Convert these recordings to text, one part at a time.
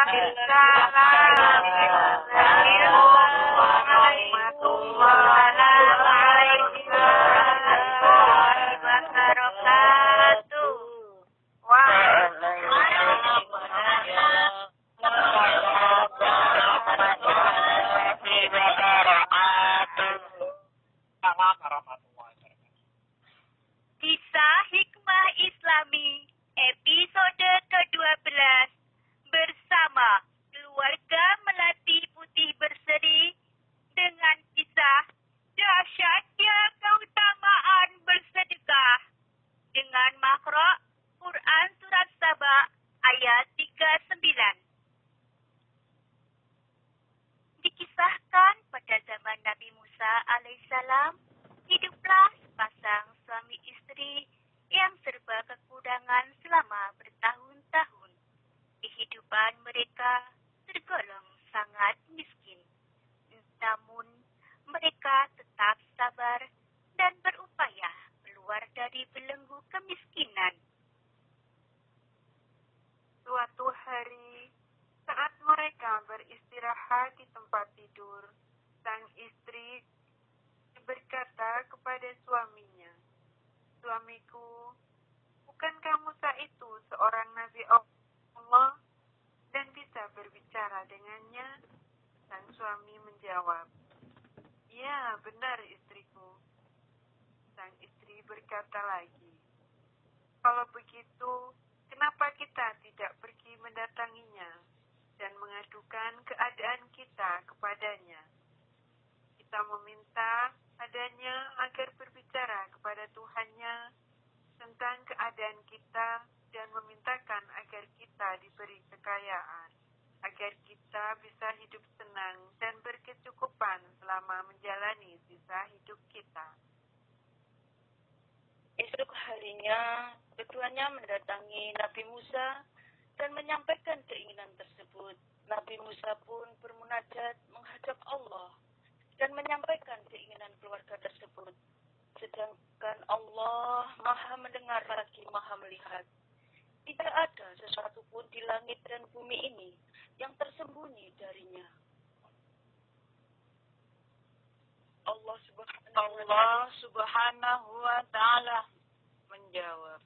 Kisah Hikmah Islami episode ke-12 bersama keluarga Melati Putih Berseri dengan kisah dahsyatnya keutamaan bersedekah dengan makhraj Quran Surat Saba ayat 39. Dikisahkan pada zaman Nabi Musa alaihissalam, hiduplah sepasang suami istri yang serba kekurangan selama bertahun-tahun. Kehidupan mereka tergolong sangat miskin. Namun, mereka tetap sabar dan berupaya keluar dari belenggu kemiskinan. Suatu hari, saat mereka beristirahat di tempat tidur, sang istri berkata kepada suaminya, "Suamiku, bukankah Musa itu seorang Nabi Allah dan bisa berbicara dengannya?" Sang suami menjawab, "Ya, benar istriku." Sang istri berkata lagi, "Kalau begitu, kenapa kita tidak pergi mendatanginya dan mengadukan keadaan kita kepadanya? Kita meminta adanya agar berbicara kepada Tuhannya tentang keadaan kita dan memintakan agar kita diberi kekayaan, agar kita bisa hidup senang dan berkecukupan selama menjalani sisa hidup kita." Esok harinya, keduanya mendatangi Nabi Musa dan menyampaikan keinginan tersebut. Nabi Musa pun bermunajat menghadap Allah dan menyampaikan keinginan keluarga tersebut. Sedangkan Allah Maha mendengar lagi Maha melihat. Tidak ada sesuatu pun di langit dan bumi ini yang tersembunyi darinya. Allah Subhanahu wa Ta'ala menjawab,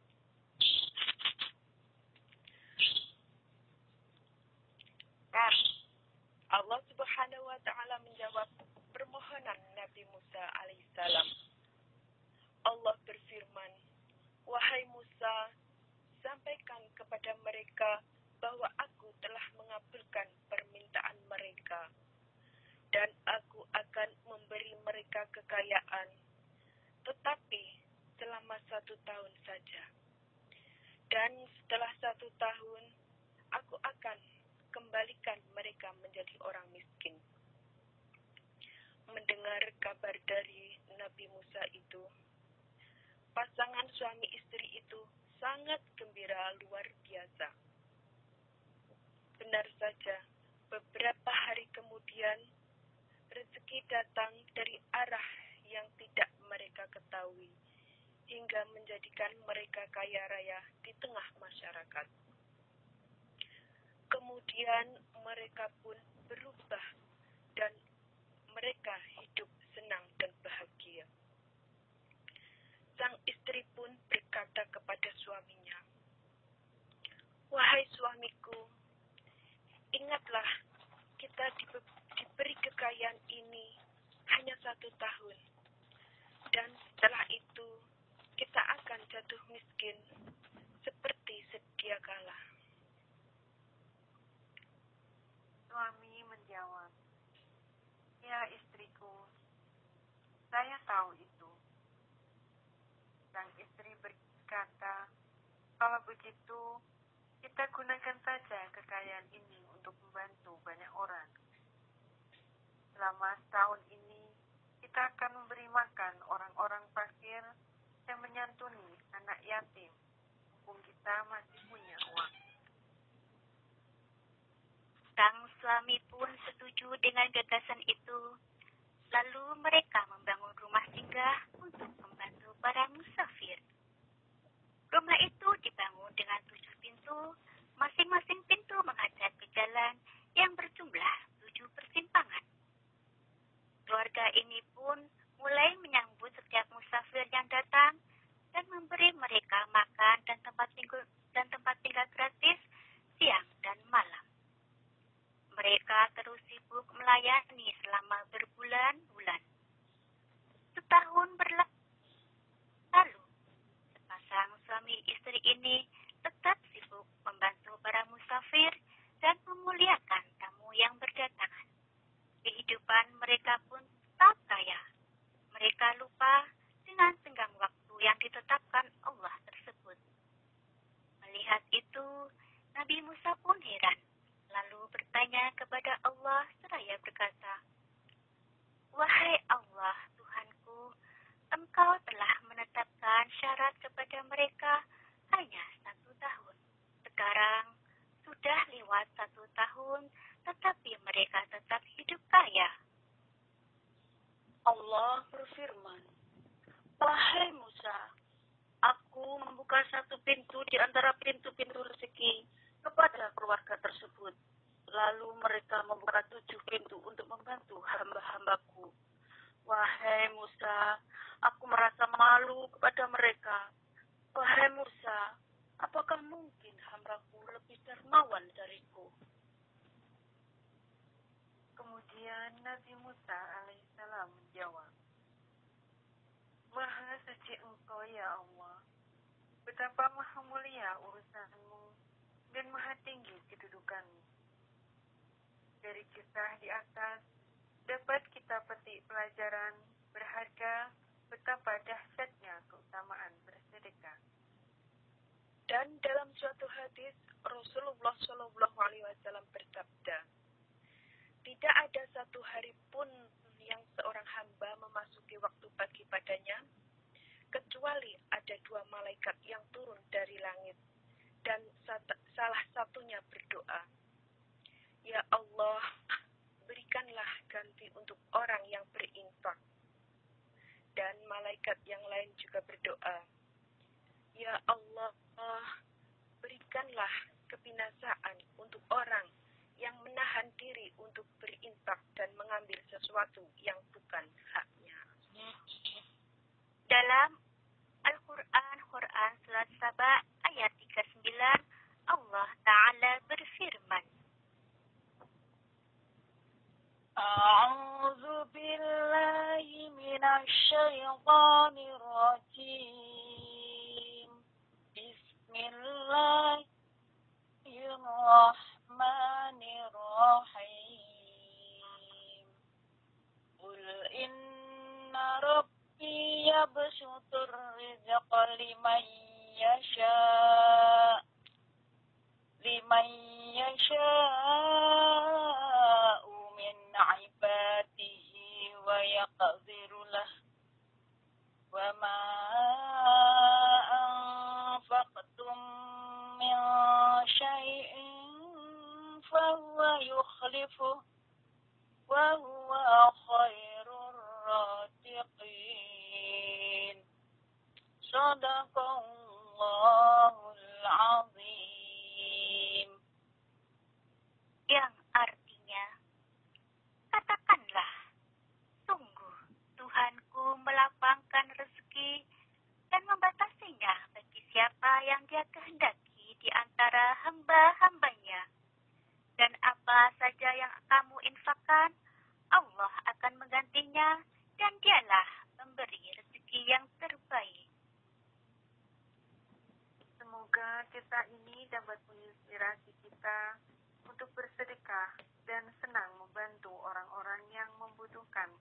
Allah Subhanahu wa Ta'ala menjawab permohonan Nabi Musa alaihissalam. Allah berfirman, "Wahai Musa, sampaikan kepada mereka bahwa aku telah mengabulkan permintaan mereka, dan aku akan memberi mereka kekayaan, tetapi selama 1 tahun saja. Dan setelah 1 tahun, aku akan kembalikan mereka menjadi orang miskin." Mendengar kabar dari Nabi Musa itu, pasangan suami istri itu sangat gembira luar biasa. Benar saja, beberapa hari kemudian, rezeki datang dari arah yang tidak mereka ketahui, hingga menjadikan mereka kaya raya di tengah masyarakat. Kemudian mereka pun berubah dan mereka hidup senang dan bahagia. Sang istri pun berkata kepada suaminya, "Wahai suamiku, ingatlah kita diberi kekayaan ini hanya 1 tahun. Dan setelah itu kita akan jatuh miskin seperti sedia kala." Suami menjawab, "Ya istriku, saya tahu itu." Sang istri berkata, "Kalau begitu, kita gunakan saja kekayaan ini untuk membantu banyak orang. Selama setahun ini, kita akan memberi makan orang-orang fakir dan menyantuni anak yatim, mumpung kita masih punya uang." Sang suami pun setuju dengan gagasan itu. Lalu mereka membangun rumah singgah untuk membantu para musafir. Rumah itu dibangun dengan 7 pintu, masing-masing pintu menghadap ke jalan serupa dengan tenggang waktu yang ditetapkan Allah tersebut. Melihat itu, Nabi Musa pun heran, lalu bertanya kepada Allah seraya berkata, "Wahai Allah, Tuhanku, Engkau telah menetapkan syarat kepada mereka hanya 1 tahun. Sekarang sudah lewat 1 tahun, tetapi mereka tetap hidup kaya." Allah berfirman, "Wahai Musa, aku membuka satu pintu di antara pintu-pintu rezeki kepada keluarga tersebut. Lalu mereka membuka 7 pintu untuk membantu hamba-hambaku. Wahai Musa, aku merasa malu kepada mereka. Wahai Musa, apakah mungkin hambaku lebih dermawan dariku?" Kemudian Nabi Musa alaihissalam menjawab, "Maha suci Engkau ya Allah, betapa maha mulia urusanmu dan maha tinggi kedudukanmu. Dari kisah di atas dapat kita petik pelajaran berharga betapa dahsyatnya keutamaan bersedekah." Dan dalam suatu hadis Rasulullah SAW bersabda, "Tidak ada satu hari pun yang seorang hamba memasuki waktu pagi padanya, kecuali ada 2 malaikat yang turun dari langit, dan salah satunya berdoa, 'Ya Allah, berikanlah ganti untuk orang yang berinfak.' Dan malaikat yang lain juga berdoa, 'Ya Allah, berikanlah kebinasaan untuk orang yang menahan diri untuk berinfak dan mengambil sesuatu yang bukan haknya.'" Dalam Al-Quran, Surat Saba ayat 39, Allah Ta'ala berfirman, A'udzu billahi minasy syaithanir rajim. Bismillahirrahmanirrahim. Qul inna rabbi yabsutur rizqa liman yasha'u min ibadihi wa yaqdiru lah wa ma anfaqtum min syai'in fahuwa yukhlifuh wa huwa khairur raziqin. Shadaqallahul azim. yang artinya, katakanlah, sungguh Tuhanku melapangkan rezeki dan membatasinya bagi siapa yang Dia kehendaki di antara hamba-hambanya. Dan apa saja yang kamu infakkan, Allah akan menggantinya, dan Dialah pemberi rezeki yang terbaik. Semoga kisah ini dapat menginspirasi kita untuk bersedekah dan senang membantu orang-orang yang membutuhkan